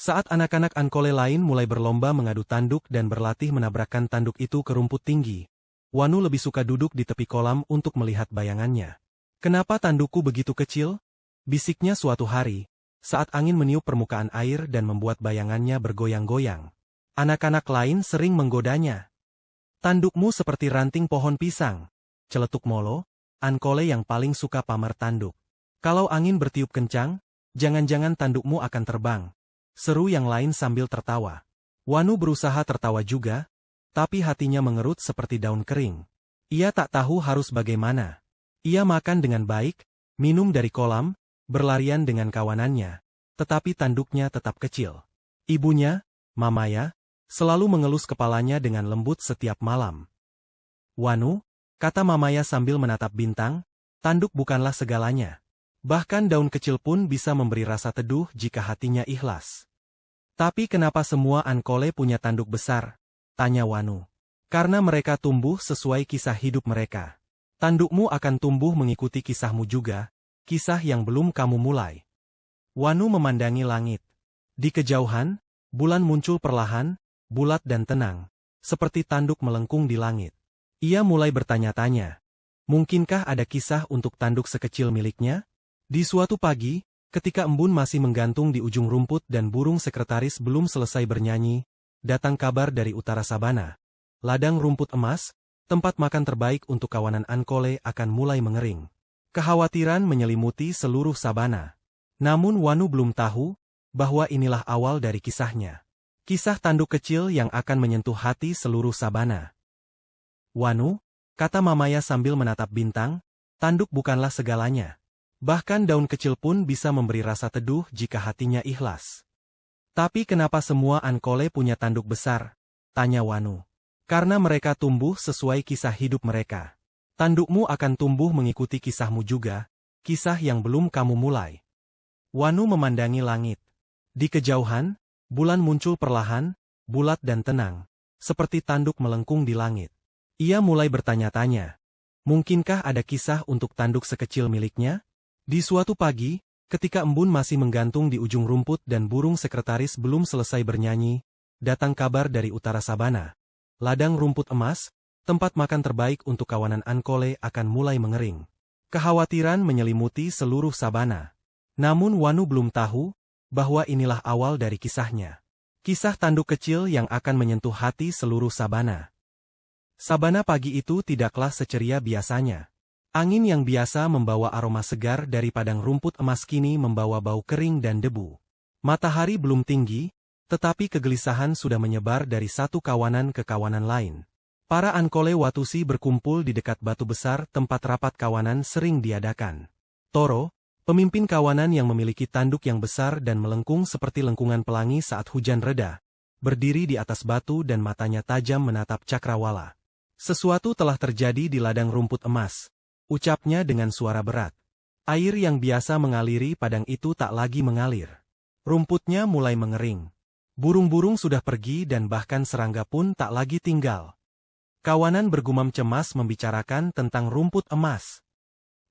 Saat anak-anak Ankole lain mulai berlomba mengadu tanduk dan berlatih menabrakkan tanduk itu ke rumput tinggi, Wanu lebih suka duduk di tepi kolam untuk melihat bayangannya. "Kenapa tandukku begitu kecil?" bisiknya suatu hari, saat angin meniup permukaan air dan membuat bayangannya bergoyang-goyang. Anak-anak lain sering menggodanya. "Tandukmu seperti ranting pohon pisang," celetuk Molo, Ankole yang paling suka pamer tanduk. "Kalau angin bertiup kencang, jangan-jangan tandukmu akan terbang," seru yang lain sambil tertawa. Wanu berusaha tertawa juga, tapi hatinya mengerut seperti daun kering. Ia tak tahu harus bagaimana. Ia makan dengan baik, minum dari kolam, berlarian dengan kawanannya, tetapi tanduknya tetap kecil. Ibunya, Mamaya, selalu mengelus kepalanya dengan lembut setiap malam. "Wanu," kata Mamaya sambil menatap bintang, "tanduk bukanlah segalanya. Bahkan daun kecil pun bisa memberi rasa teduh jika hatinya ikhlas." "Tapi kenapa semua Ankole punya tanduk besar?" tanya Wanu. "Karena mereka tumbuh sesuai kisah hidup mereka. Tandukmu akan tumbuh mengikuti kisahmu juga, kisah yang belum kamu mulai." Wanu memandangi langit. Di kejauhan, bulan muncul perlahan, bulat dan tenang, seperti tanduk melengkung di langit. Ia mulai bertanya-tanya, mungkinkah ada kisah untuk tanduk sekecil miliknya? Di suatu pagi, ketika embun masih menggantung di ujung rumput dan burung sekretaris belum selesai bernyanyi, datang kabar dari utara sabana. Ladang rumput emas, tempat makan terbaik untuk kawanan Ankole akan mulai mengering. Kekhawatiran menyelimuti seluruh sabana. Namun Wanu belum tahu bahwa inilah awal dari kisahnya. Kisah tanduk kecil yang akan menyentuh hati seluruh sabana. "Wanu," kata Mamaya sambil menatap bintang, "tanduk bukanlah segalanya. Bahkan daun kecil pun bisa memberi rasa teduh jika hatinya ikhlas." "Tapi kenapa semua Ankole punya tanduk besar?" tanya Wanu. "Karena mereka tumbuh sesuai kisah hidup mereka. Tandukmu akan tumbuh mengikuti kisahmu juga, kisah yang belum kamu mulai." Wanu memandangi langit. Di kejauhan, bulan muncul perlahan, bulat dan tenang, seperti tanduk melengkung di langit. Ia mulai bertanya-tanya, mungkinkah ada kisah untuk tanduk sekecil miliknya? Di suatu pagi, ketika embun masih menggantung di ujung rumput dan burung sekretaris belum selesai bernyanyi, datang kabar dari utara sabana. Ladang rumput emas, tempat makan terbaik untuk kawanan Ankole akan mulai mengering. Kekhawatiran menyelimuti seluruh sabana. Namun Wanu belum tahu bahwa inilah awal dari kisahnya. Kisah tanduk kecil yang akan menyentuh hati seluruh sabana. Sabana pagi itu tidaklah seceria biasanya. Angin yang biasa membawa aroma segar dari padang rumput emas kini membawa bau kering dan debu. Matahari belum tinggi, tetapi kegelisahan sudah menyebar dari satu kawanan ke kawanan lain. Para Ankole Watusi berkumpul di dekat batu besar tempat rapat kawanan sering diadakan. Toro, pemimpin kawanan yang memiliki tanduk yang besar dan melengkung seperti lengkungan pelangi saat hujan reda, berdiri di atas batu dan matanya tajam menatap Cakrawala. "Sesuatu telah terjadi di ladang rumput emas," ucapnya dengan suara berat. Air yang biasa mengaliri padang itu tak lagi mengalir. Rumputnya mulai mengering. Burung-burung sudah pergi dan bahkan serangga pun tak lagi tinggal. Kawanan bergumam cemas membicarakan tentang rumput emas.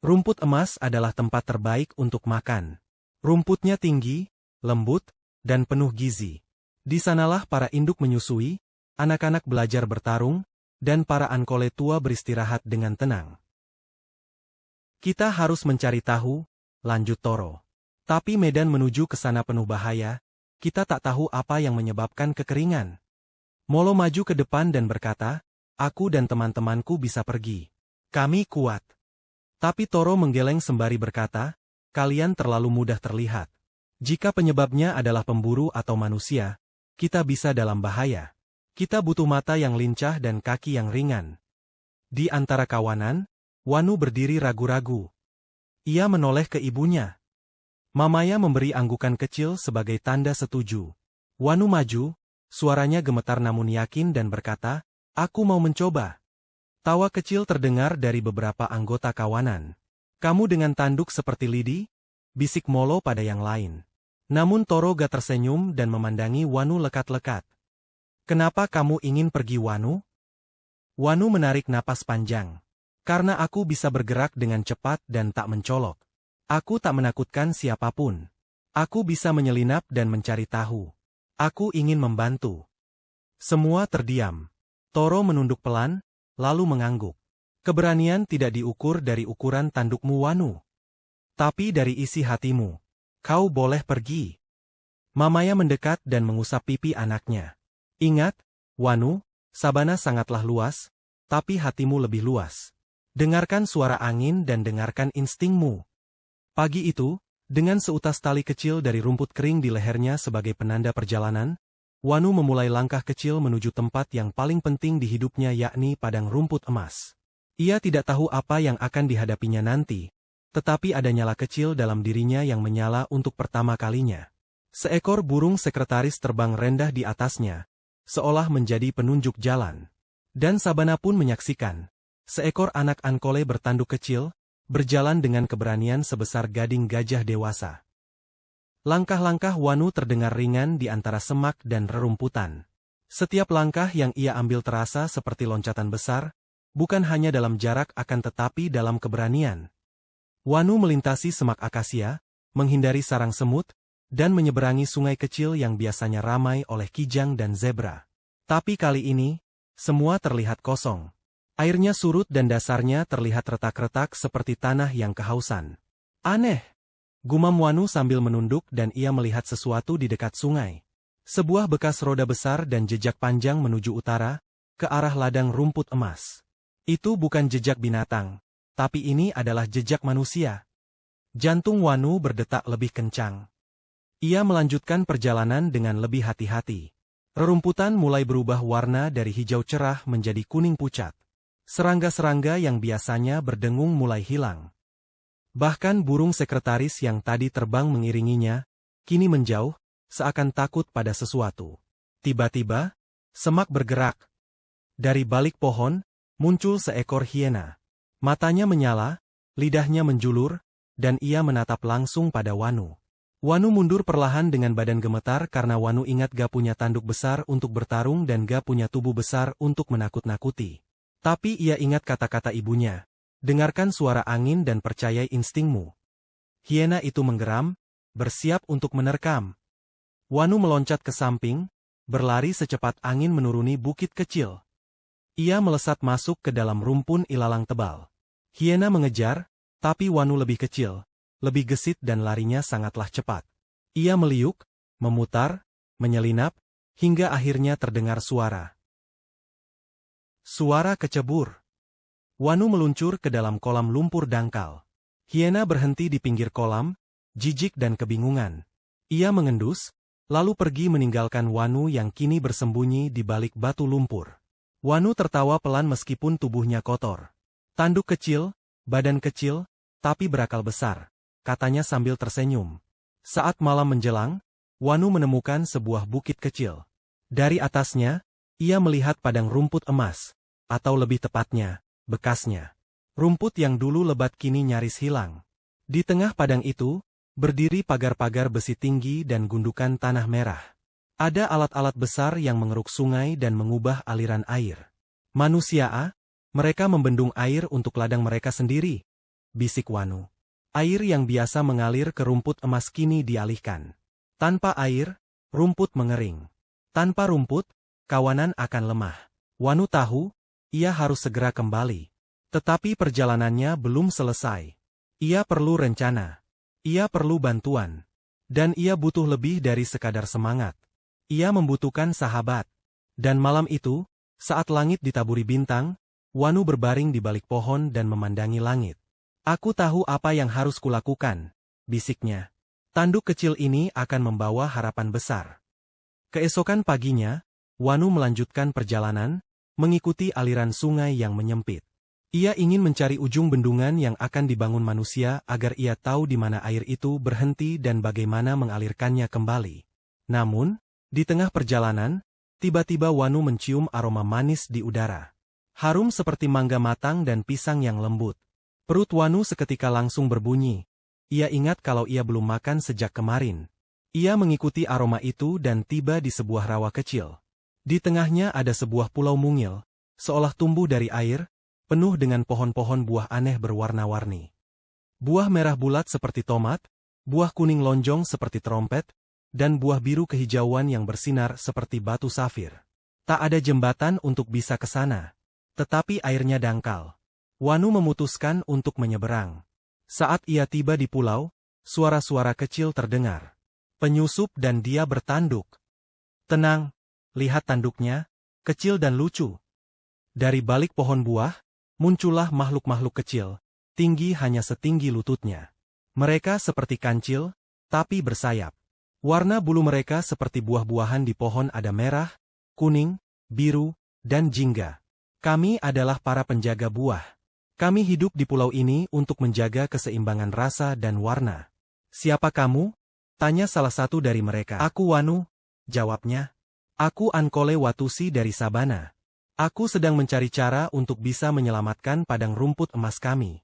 Rumput emas adalah tempat terbaik untuk makan. Rumputnya tinggi, lembut, dan penuh gizi. Di sanalah para induk menyusui, anak-anak belajar bertarung, dan para Ankole tua beristirahat dengan tenang. "Kita harus mencari tahu," lanjut Toro. "Tapi medan menuju ke sana penuh bahaya, kita tak tahu apa yang menyebabkan kekeringan." Molo maju ke depan dan berkata, "Aku dan teman-temanku bisa pergi. Kami kuat." Tapi Toro menggeleng sembari berkata, "Kalian terlalu mudah terlihat. Jika penyebabnya adalah pemburu atau manusia, kita bisa dalam bahaya. Kita butuh mata yang lincah dan kaki yang ringan." Di antara kawanan, Wanu berdiri ragu-ragu. Ia menoleh ke ibunya. Mamaya memberi anggukan kecil sebagai tanda setuju. Wanu maju, suaranya gemetar namun yakin dan berkata, "Aku mau mencoba." Tawa kecil terdengar dari beberapa anggota kawanan. "Kamu dengan tanduk seperti lidi?" bisik Molo pada yang lain. Namun Toro gak tersenyum dan memandangi Wanu lekat-lekat. "Kenapa kamu ingin pergi, Wanu?" Wanu menarik napas panjang. "Karena aku bisa bergerak dengan cepat dan tak mencolok. Aku tak menakutkan siapapun. Aku bisa menyelinap dan mencari tahu." Aku ingin membantu. Semua terdiam. Toro menunduk pelan, lalu mengangguk. Keberanian tidak diukur dari ukuran tandukmu, Wanu. Tapi dari isi hatimu. Kau boleh pergi. Mamaya mendekat dan mengusap pipi anaknya. Ingat, Wanu, sabana sangatlah luas, tapi hatimu lebih luas. Dengarkan suara angin dan dengarkan instingmu. Pagi itu, dengan seutas tali kecil dari rumput kering di lehernya sebagai penanda perjalanan, Wanu memulai langkah kecil menuju tempat yang paling penting di hidupnya, yakni padang rumput emas. Ia tidak tahu apa yang akan dihadapinya nanti, tetapi ada nyala kecil dalam dirinya yang menyala untuk pertama kalinya. Seekor burung sekretaris terbang rendah di atasnya, seolah menjadi penunjuk jalan. Dan sabana pun menyaksikan. Seekor anak ankole bertanduk kecil, berjalan dengan keberanian sebesar gading gajah dewasa. Langkah-langkah Wanu terdengar ringan di antara semak dan rerumputan. Setiap langkah yang ia ambil terasa seperti loncatan besar, bukan hanya dalam jarak akan tetapi dalam keberanian. Wanu melintasi semak akasia, menghindari sarang semut, dan menyeberangi sungai kecil yang biasanya ramai oleh kijang dan zebra. Tapi kali ini, semua terlihat kosong. Airnya surut dan dasarnya terlihat retak-retak seperti tanah yang kehausan. Aneh, gumam Wanu sambil menunduk dan ia melihat sesuatu di dekat sungai. Sebuah bekas roda besar dan jejak panjang menuju utara, ke arah ladang rumput emas. Itu bukan jejak binatang, tapi ini adalah jejak manusia. Jantung Wanu berdetak lebih kencang. Ia melanjutkan perjalanan dengan lebih hati-hati. Rerumputan mulai berubah warna dari hijau cerah menjadi kuning pucat. Serangga-serangga yang biasanya berdengung mulai hilang. Bahkan burung sekretaris yang tadi terbang mengiringinya, kini menjauh, seakan takut pada sesuatu. Tiba-tiba, semak bergerak. Dari balik pohon, muncul seekor hiena. Matanya menyala, lidahnya menjulur, dan ia menatap langsung pada Wanu. Wanu mundur perlahan dengan badan gemetar karena Wanu ingat gak punya tanduk besar untuk bertarung dan gak punya tubuh besar untuk menakut-nakuti. Tapi ia ingat kata-kata ibunya. Dengarkan suara angin dan percayai instingmu. Hiena itu menggeram, bersiap untuk menerkam. Wanu meloncat ke samping, berlari secepat angin menuruni bukit kecil. Ia melesat masuk ke dalam rumpun ilalang tebal. Hiena mengejar, tapi Wanu lebih kecil, lebih gesit dan larinya sangatlah cepat. Ia meliuk, memutar, menyelinap, hingga akhirnya terdengar suara. Suara kecebur. Wanu meluncur ke dalam kolam lumpur dangkal. Hiena berhenti di pinggir kolam, jijik dan kebingungan. Ia mengendus, lalu pergi meninggalkan Wanu yang kini bersembunyi di balik batu lumpur. Wanu tertawa pelan meskipun tubuhnya kotor. Tanduk kecil, badan kecil, tapi berakal besar, katanya sambil tersenyum. Saat malam menjelang, Wanu menemukan sebuah bukit kecil. Dari atasnya, ia melihat padang rumput emas, atau lebih tepatnya, bekasnya. Rumput yang dulu lebat kini nyaris hilang. Di tengah padang itu, berdiri pagar-pagar besi tinggi dan gundukan tanah merah. Ada alat-alat besar yang mengeruk sungai dan mengubah aliran air. Manusia, mereka membendung air untuk ladang mereka sendiri, bisik Wanu. Air yang biasa mengalir ke rumput emas kini dialihkan. Tanpa air, rumput mengering. Tanpa rumput, kawanan akan lemah. Wanu tahu, ia harus segera kembali. Tetapi perjalanannya belum selesai. Ia perlu rencana. Ia perlu bantuan. Dan ia butuh lebih dari sekadar semangat. Ia membutuhkan sahabat. Dan malam itu, saat langit ditaburi bintang, Wanu berbaring di balik pohon dan memandangi langit. Aku tahu apa yang harus kulakukan, bisiknya. Tanduk kecil ini akan membawa harapan besar. Keesokan paginya, Wanu melanjutkan perjalanan, mengikuti aliran sungai yang menyempit. Ia ingin mencari ujung bendungan yang akan dibangun manusia agar ia tahu di mana air itu berhenti dan bagaimana mengalirkannya kembali. Namun, di tengah perjalanan, tiba-tiba Wanu mencium aroma manis di udara. Harum seperti mangga matang dan pisang yang lembut. Perut Wanu seketika langsung berbunyi. Ia ingat kalau ia belum makan sejak kemarin. Ia mengikuti aroma itu dan tiba di sebuah rawa kecil. Di tengahnya ada sebuah pulau mungil, seolah tumbuh dari air, penuh dengan pohon-pohon buah aneh berwarna-warni. Buah merah bulat seperti tomat, buah kuning lonjong seperti trompet, dan buah biru kehijauan yang bersinar seperti batu safir. Tak ada jembatan untuk bisa ke sana. Tetapi airnya dangkal. Wanu memutuskan untuk menyeberang. Saat ia tiba di pulau, suara-suara kecil terdengar. Penyusup dan dia bertanduk. Tenang, lihat tanduknya, kecil dan lucu. Dari balik pohon buah, muncullah makhluk-makhluk kecil, tinggi hanya setinggi lututnya. Mereka seperti kancil, tapi bersayap. Warna bulu mereka seperti buah-buahan di pohon ada merah, kuning, biru, dan jingga. Kami adalah para penjaga buah. Kami hidup di pulau ini untuk menjaga keseimbangan rasa dan warna. Siapa kamu? Tanya salah satu dari mereka. Aku Wanu, jawabnya. Aku Ankole Watusi dari Sabana. Aku sedang mencari cara untuk bisa menyelamatkan padang rumput emas kami.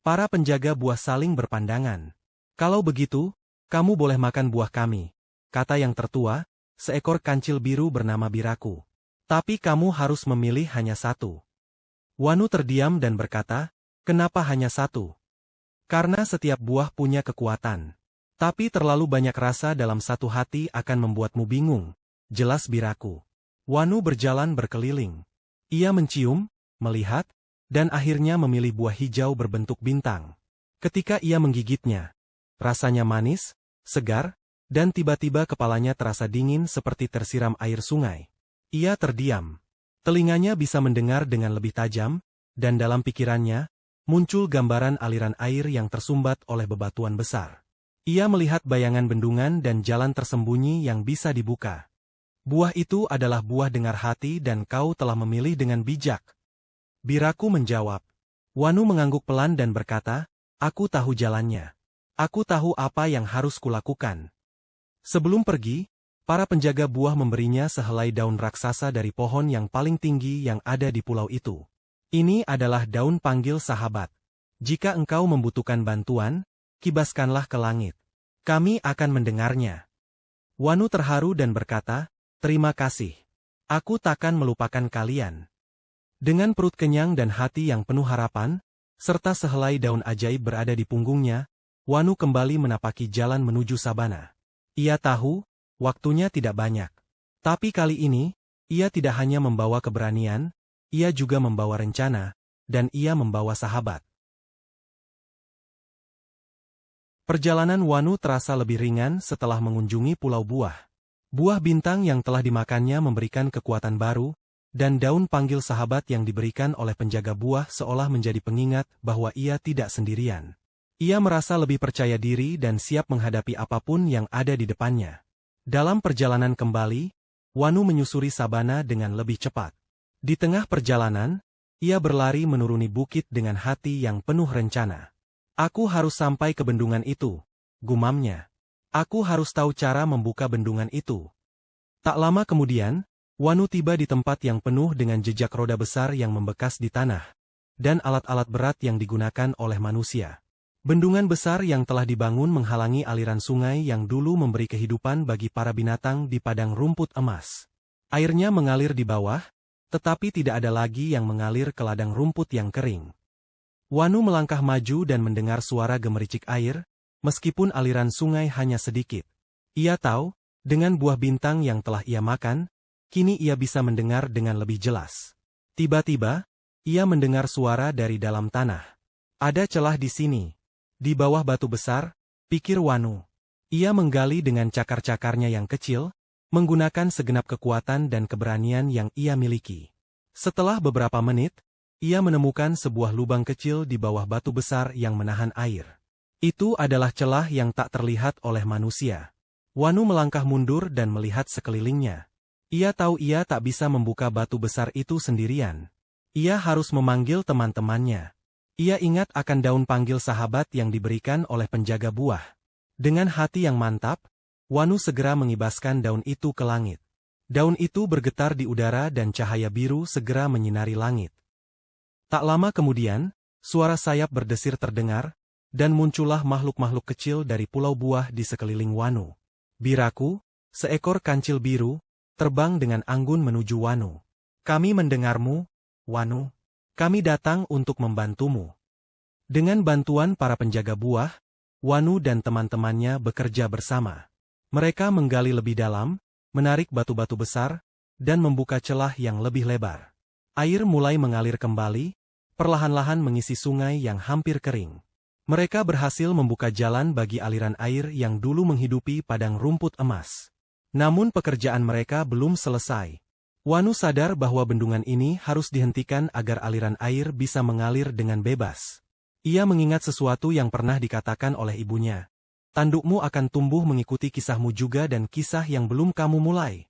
Para penjaga buah saling berpandangan. Kalau begitu, kamu boleh makan buah kami, kata yang tertua, seekor kancil biru bernama Biraku. Tapi kamu harus memilih hanya satu. Wanu terdiam dan berkata, kenapa hanya satu? Karena setiap buah punya kekuatan. Tapi terlalu banyak rasa dalam satu hati akan membuatmu bingung, jelas Biraku. Wanu berjalan berkeliling. Ia mencium, melihat, dan akhirnya memilih buah hijau berbentuk bintang. Ketika ia menggigitnya, rasanya manis, segar, dan tiba-tiba kepalanya terasa dingin seperti tersiram air sungai. Ia terdiam. Telinganya bisa mendengar dengan lebih tajam, dan dalam pikirannya, muncul gambaran aliran air yang tersumbat oleh bebatuan besar. Ia melihat bayangan bendungan dan jalan tersembunyi yang bisa dibuka. Buah itu adalah buah dengar hati dan kau telah memilih dengan bijak. Biraku menjawab. Wanu mengangguk pelan dan berkata, aku tahu jalannya. Aku tahu apa yang harus kulakukan. Sebelum pergi, para penjaga buah memberinya sehelai daun raksasa dari pohon yang paling tinggi yang ada di pulau itu. Ini adalah daun panggil sahabat. Jika engkau membutuhkan bantuan, kibaskanlah ke langit. Kami akan mendengarnya. Wanu terharu dan berkata, terima kasih. Aku takkan melupakan kalian. Dengan perut kenyang dan hati yang penuh harapan, serta sehelai daun ajaib berada di punggungnya, Wanu kembali menapaki jalan menuju Sabana. Ia tahu, waktunya tidak banyak. Tapi kali ini, ia tidak hanya membawa keberanian, ia juga membawa rencana, dan ia membawa sahabat. Perjalanan Wanu terasa lebih ringan setelah mengunjungi Pulau Buah. Buah bintang yang telah dimakannya memberikan kekuatan baru, dan daun panggil sahabat yang diberikan oleh penjaga buah seolah menjadi pengingat bahwa ia tidak sendirian. Ia merasa lebih percaya diri dan siap menghadapi apapun yang ada di depannya. Dalam perjalanan kembali, Wanu menyusuri sabana dengan lebih cepat. Di tengah perjalanan, ia berlari menuruni bukit dengan hati yang penuh rencana. Aku harus sampai ke bendungan itu, gumamnya. Aku harus tahu cara membuka bendungan itu. Tak lama kemudian, Wanu tiba di tempat yang penuh dengan jejak roda besar yang membekas di tanah, dan alat-alat berat yang digunakan oleh manusia. Bendungan besar yang telah dibangun menghalangi aliran sungai yang dulu memberi kehidupan bagi para binatang di padang rumput emas. Airnya mengalir di bawah, tetapi tidak ada lagi yang mengalir ke ladang rumput yang kering. Wanu melangkah maju dan mendengar suara gemericik air, meskipun aliran sungai hanya sedikit. Ia tahu, dengan buah bintang yang telah ia makan, kini ia bisa mendengar dengan lebih jelas. Tiba-tiba, ia mendengar suara dari dalam tanah. Ada celah di sini. Di bawah batu besar, pikir Wanu. Ia menggali dengan cakar-cakarnya yang kecil, menggunakan segenap kekuatan dan keberanian yang ia miliki. Setelah beberapa menit, ia menemukan sebuah lubang kecil di bawah batu besar yang menahan air. Itu adalah celah yang tak terlihat oleh manusia. Wanu melangkah mundur dan melihat sekelilingnya. Ia tahu ia tak bisa membuka batu besar itu sendirian. Ia harus memanggil teman-temannya. Ia ingat akan daun panggil sahabat yang diberikan oleh penjaga buah. Dengan hati yang mantap, Wanu segera mengibaskan daun itu ke langit. Daun itu bergetar di udara dan cahaya biru segera menyinari langit. Tak lama kemudian, suara sayap berdesir terdengar, dan muncullah makhluk-makhluk kecil dari pulau buah di sekeliling Wanu. Biraku, seekor kancil biru, terbang dengan anggun menuju Wanu. Kami mendengarmu, Wanu. Kami datang untuk membantumu. Dengan bantuan para penjaga buah, Wanu dan teman-temannya bekerja bersama. Mereka menggali lebih dalam, menarik batu-batu besar, dan membuka celah yang lebih lebar. Air mulai mengalir kembali, perlahan-lahan mengisi sungai yang hampir kering. Mereka berhasil membuka jalan bagi aliran air yang dulu menghidupi padang rumput emas. Namun pekerjaan mereka belum selesai. Wanu sadar bahwa bendungan ini harus dihentikan agar aliran air bisa mengalir dengan bebas. Ia mengingat sesuatu yang pernah dikatakan oleh ibunya. Tandukmu akan tumbuh mengikuti kisahmu juga dan kisah yang belum kamu mulai.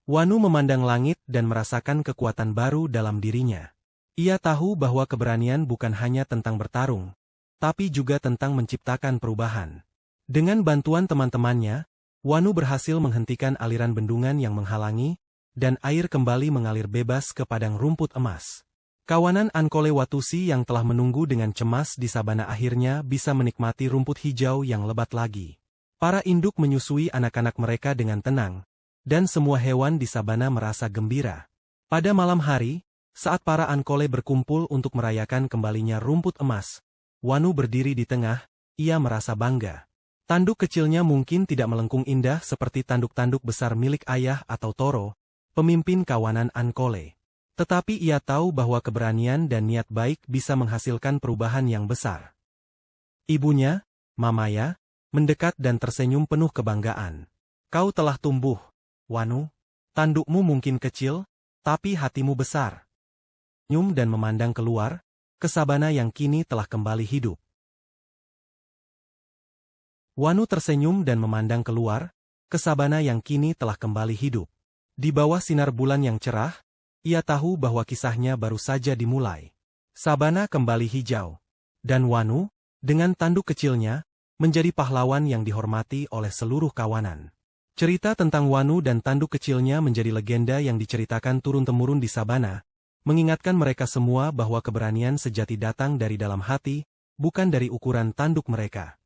Wanu memandang langit dan merasakan kekuatan baru dalam dirinya. Ia tahu bahwa keberanian bukan hanya tentang bertarung, tapi juga tentang menciptakan perubahan. Dengan bantuan teman-temannya, Wanu berhasil menghentikan aliran bendungan yang menghalangi, dan air kembali mengalir bebas ke padang rumput emas. Kawanan Ankole Watusi yang telah menunggu dengan cemas di sabana akhirnya bisa menikmati rumput hijau yang lebat lagi. Para induk menyusui anak-anak mereka dengan tenang, dan semua hewan di sabana merasa gembira. Pada malam hari, saat para Ankole berkumpul untuk merayakan kembalinya rumput emas, Wanu berdiri di tengah, ia merasa bangga. Tanduk kecilnya mungkin tidak melengkung indah seperti tanduk-tanduk besar milik ayah atau Toro, pemimpin kawanan Ankole. Tetapi ia tahu bahwa keberanian dan niat baik bisa menghasilkan perubahan yang besar. Ibunya, Mamaya, mendekat dan tersenyum penuh kebanggaan. Kau telah tumbuh, Wanu. Tandukmu mungkin kecil, tapi hatimu besar. Nyum dan memandang keluar, ke sabana yang kini telah kembali hidup. Wanu tersenyum dan memandang keluar, ke sabana yang kini telah kembali hidup. Di bawah sinar bulan yang cerah, ia tahu bahwa kisahnya baru saja dimulai. Sabana kembali hijau. Dan Wanu, dengan tanduk kecilnya, menjadi pahlawan yang dihormati oleh seluruh kawanan. Cerita tentang Wanu dan tanduk kecilnya menjadi legenda yang diceritakan turun-temurun di sabana, mengingatkan mereka semua bahwa keberanian sejati datang dari dalam hati, bukan dari ukuran tanduk mereka.